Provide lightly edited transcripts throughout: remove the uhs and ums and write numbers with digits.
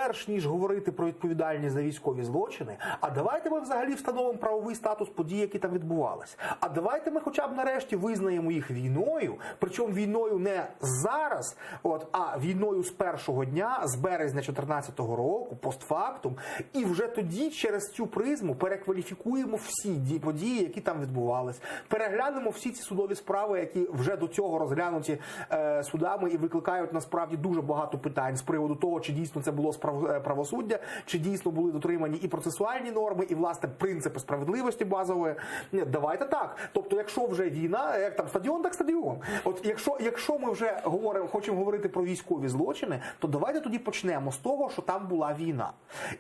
перш ніж говорити про відповідальність за військові злочини, а давайте ми взагалі встановимо правовий статус подій, які там відбувалися. А давайте ми хоча б нарешті визнаємо їх війною, причому війною не зараз, а війною з першого дня, з березня 2014 року, постфактум, і вже тоді через цю призму перекваліфікуємо всі події, які там відбувалися, переглянемо всі ці судові справи, які вже до цього розглянуті судами і викликають насправді дуже багато питань з приводу того, чи дійсно це було правосуддя, чи дійсно були дотримані і процесуальні норми, і, власне, принципи справедливості базової. Ні, давайте так. Тобто, якщо вже війна, як там стадіон, так стадіон. Якщо ми вже хочемо говорити про військові злочини, то давайте тоді почнемо з того, що там була війна.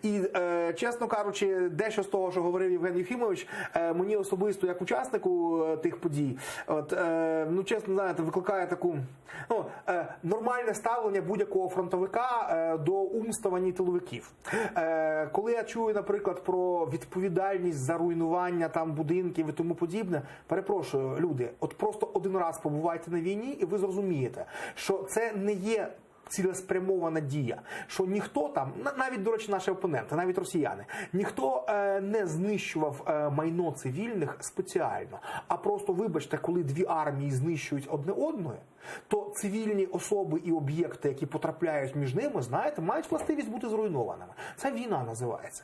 І, чесно кажучи, дещо з того, що говорив Євген Юхимович, мені особисто, як учаснику тих подій, чесно, знаєте, викликає таку нормальне ставлення будь-якого фронтовика до умствувань тиловиків. Коли я чую, наприклад, про відповідальність за руйнування там будинків і тому подібне, перепрошую, люди, просто один раз побувайте на війні, і ви зрозумієте, що це не є цілеспрямована дія, що ніхто там, навіть, до речі, наші опоненти, навіть росіяни, ніхто не знищував майно цивільних спеціально, а просто, вибачте, коли дві армії знищують одне одної, то цивільні особи і об'єкти, які потрапляють між ними, знаєте, мають властивість бути зруйнованими. Це війна називається.